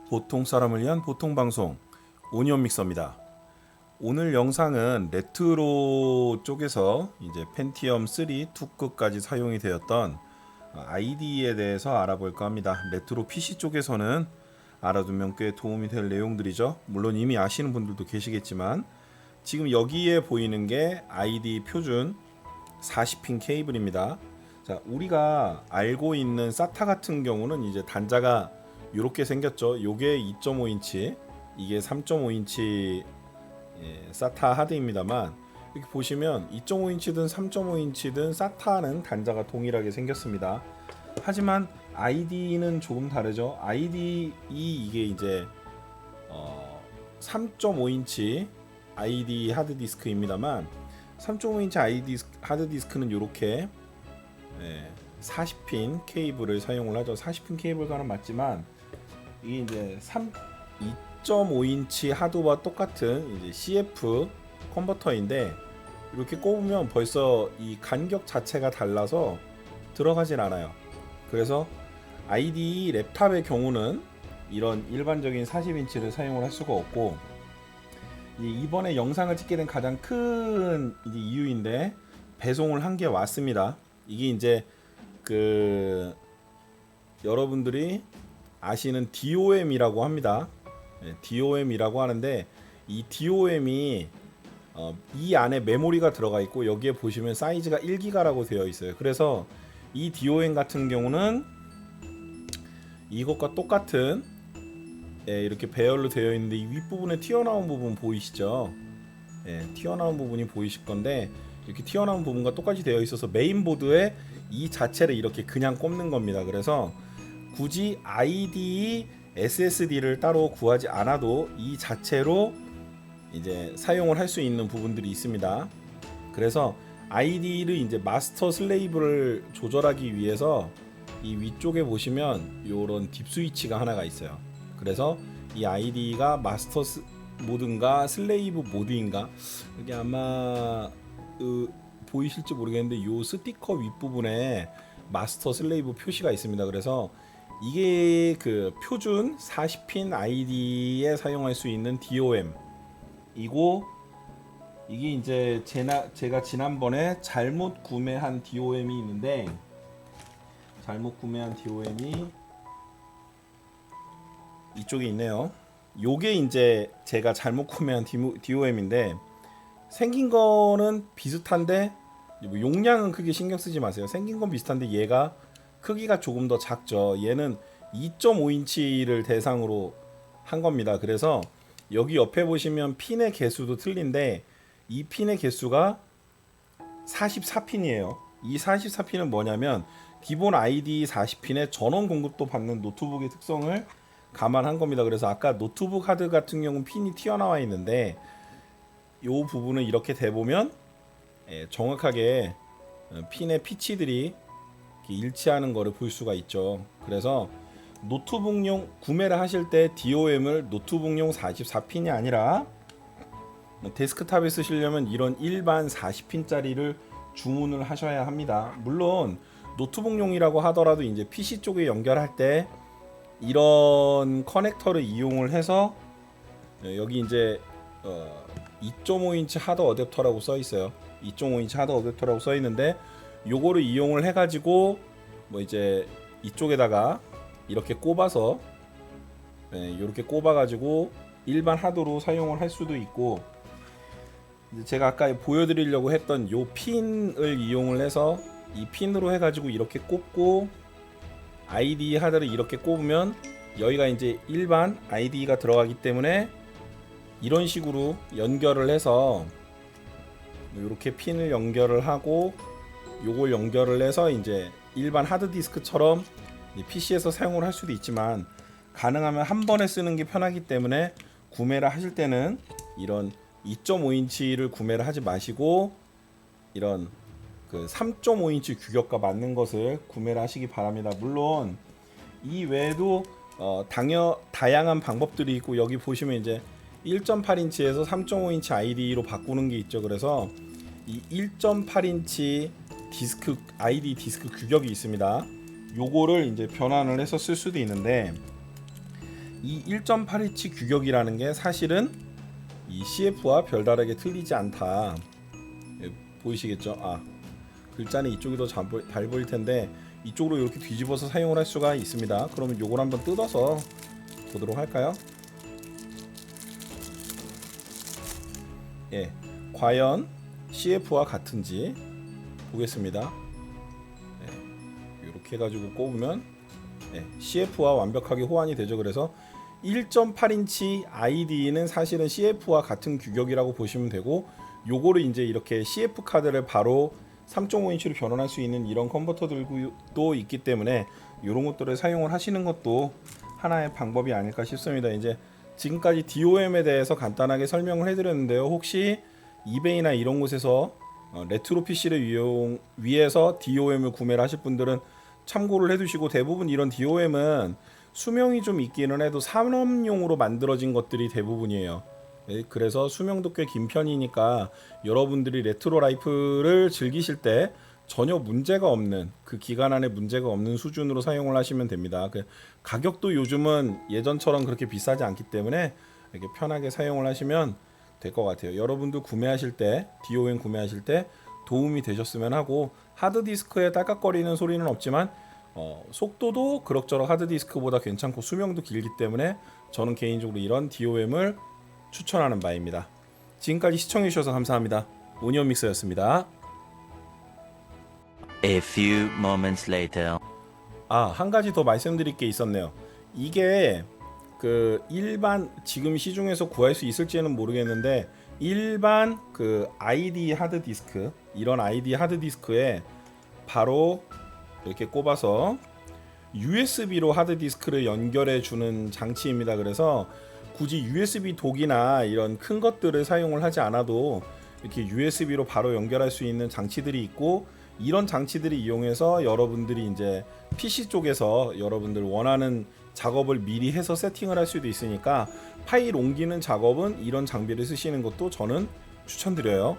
보통 사람을 위한 보통 방송 오니언 믹서입니다. 오늘 영상은 레트로 쪽에서 이제 펜티엄 3 2급까지 사용이 되었던 IDE에 대해서 알아볼까 합니다. 레트로 PC 쪽에서는 알아두면 꽤 도움이 될 내용들이죠. 물론 이미 아시는 분들도 계시겠지만 지금 여기에 보이는 게 IDE 표준 40핀 케이블입니다. 자, 우리가 알고 있는 SATA 같은 경우는 이제 단자가 이렇게 생겼죠. 요게 2.5인치, 이게 3.5인치 SATA 하드입니다만 이렇게 보시면 2.5인치든 3.5인치든 SATA는 단자가 동일하게 생겼습니다. 하지만 IDE는 조금 다르죠. IDE 이게 이제 3.5인치 IDE 하드디스크입니다만 3.5인치 IDE 하드디스크는 이렇게 40핀 케이블을 사용을 하죠. 40핀 케이블과는 맞지만 이게 이제 2.5인치 하드와 똑같은 이제 CF 컨버터인데 이렇게 꼽으면 벌써 이 간격 자체가 달라서 들어가진 않아요. 그래서 IDE 랩탑의 경우는 이런 일반적인 40인치를 사용을 할 수가 없고, 이번에 영상을 찍게 된 가장 큰 이유인데 배송을 한 게 왔습니다. 이게 이제 여러분들이 아시는 DOM이라고 합니다. DOM이라고 하는데 이 DOM이 이 안에 메모리가 들어가 있고 여기에 보시면 사이즈가 1기가라고 되어 있어요. 그래서 이 DOM 같은 경우는 이것과 똑같은 이렇게 배열로 되어 있는데 이 윗부분에 튀어나온 부분 보이시죠? 튀어나온 부분이 보이실 건데 이렇게 튀어나온 부분과 똑같이 되어 있어서 메인보드에 이 자체를 이렇게 그냥 꼽는 겁니다. 그래서 굳이 IDE SSD를 따로 구하지 않아도 이 자체로 이제 사용을 할 수 있는 부분들이 있습니다. 그래서 IDE를 이제 마스터 슬레이브를 조절하기 위해서 이 위쪽에 보시면 이런 딥 스위치가 하나가 있어요. 그래서 이 IDE가 마스터 모드인가 슬레이브 모드인가, 이게 아마 보이실지 모르겠는데 이 스티커 윗부분에 마스터 슬레이브 표시가 있습니다. 그래서 이게 그 표준 40핀 IDE에 사용할 수 있는 DOM 이고, 이게 이제 제가 지난번에 잘못 구매한 DOM이 있는데, 잘못 구매한 DOM이 이쪽에 있네요. 요게 이제 제가 잘못 구매한 DOM인데 생긴 거는 비슷한데 용량은 크게 신경 쓰지 마세요. 생긴 건 비슷한데 얘가 크기가 조금 더 작죠. 얘는 2.5인치를 대상으로 한 겁니다. 그래서 여기 옆에 보시면 핀의 개수도 틀린데 이 핀의 개수가 44핀이에요. 이 44핀은 뭐냐면 기본 IDE 40핀에 전원 공급도 받는 노트북의 특성을 감안한 겁니다. 그래서 아까 노트북 하드 같은 경우는 핀이 튀어나와 있는데 이 부분을 이렇게 대보면 정확하게 핀의 피치들이 일치하는 것을 볼 수가 있죠. 그래서 노트북용 구매를 하실 때 DOM을 노트북용 44핀이 아니라 데스크탑에 쓰시려면 이런 일반 40핀짜리를 주문을 하셔야 합니다. 물론 노트북용이라고 하더라도 이제 PC 쪽에 연결할 때 이런 커넥터를 이용을 해서 여기 이제 2.5인치 하드 어댑터라고 써 있어요. 2.5인치 하드 어댑터라고 써 있는데 요거를 이용을 해가지고 뭐 이제 이쪽에다가 이렇게 꼽아서 이렇게 꼽아가지고 일반 하드로 사용을 할 수도 있고, 제가 아까 보여드리려고 했던 요 핀을 이용을 해서 이 핀으로 해가지고 이렇게 꼽고 IDE 하드를 이렇게 꼽으면 여기가 이제 일반 IDE가 들어가기 때문에 이런 식으로 연결을 해서 이렇게 핀을 연결을 하고 요걸 연결을 해서 이제 일반 하드디스크처럼 PC에서 사용을 할 수도 있지만, 가능하면 한 번에 쓰는 게 편하기 때문에 구매를 하실 때는 이런 2.5인치를 구매를 하지 마시고 이런 3.5인치 규격과 맞는 것을 구매를 하시기 바랍니다. 물론 이 외에도 다양한 방법들이 있고, 여기 보시면 이제 1.8인치에서 3.5인치 IDE로 바꾸는 게 있죠. 그래서 이 1.8인치 디스크 IDE 디스크 규격이 있습니다. 요거를 이제 변환을 해서 쓸 수도 있는데, 이 1.8인치 규격이라는 게 사실은 이 CF와 별다르게 틀리지 않다. 예, 보이시겠죠? 글자는 이쪽이 더 잘 보일 텐데 이쪽으로 이렇게 뒤집어서 사용을 할 수가 있습니다. 그러면 요걸 한번 뜯어서 보도록 할까요? 예, 과연 CF와 같은지 보겠습니다. 이렇게 해가지고 꼽으면 CF와 완벽하게 호환이 되죠. 그래서 1.8인치 ID는 사실은 CF와 같은 규격이라고 보시면 되고, 요거를 이제 이렇게 CF 카드를 바로 3.5인치로 변환할 수 있는 이런 컨버터들도 있기 때문에 이런 것들을 사용을 하시는 것도 하나의 방법이 아닐까 싶습니다. 이제 지금까지 DOM에 대해서 간단하게 설명을 해드렸는데요. 혹시 이베이나 이런 곳에서 레트로 PC를 위해서 DOM을 구매를 하실 분들은 참고를 해두시고, 대부분 이런 DOM은 수명이 좀 있기는 해도 산업용으로 만들어진 것들이 대부분이에요. 그래서 수명도 꽤 긴 편이니까 여러분들이 레트로 라이프를 즐기실 때 전혀 문제가 없는, 그 기간 안에 문제가 없는 수준으로 사용을 하시면 됩니다. 가격도 요즘은 예전처럼 그렇게 비싸지 않기 때문에 이렇게 편하게 사용을 하시면 될 것 같아요. 여러분들 구매하실 때, DOM 구매하실 때 도움이 되셨으면 하고, 하드디스크에 딸깍거리는 소리는 없지만 속도도 그럭저럭 하드디스크보다 괜찮고 수명도 길기 때문에 저는 개인적으로 이런 DOM을 추천하는 바입니다. 지금까지 시청해주셔서 감사합니다. 오니언 믹서였습니다. A few moments later. 한 가지 더 말씀드릴 게 있었네요. 이게 그 일반 지금 시중에서 구할 수 있을지는 모르겠는데, 일반 그 ID 하드디스크, 이런 ID 하드디스크에 바로 이렇게 꼽아서 USB로 하드디스크를 연결해 주는 장치입니다. 그래서 굳이 USB 독이나 이런 큰 것들을 사용을 하지 않아도 이렇게 USB로 바로 연결할 수 있는 장치들이 있고, 이런 장치들을 이용해서 여러분들이 이제 PC 쪽에서 여러분들 원하는 작업을 미리 해서 세팅을 할 수도 있으니까, 파일 옮기는 작업은 이런 장비를 쓰시는 것도 저는 추천드려요.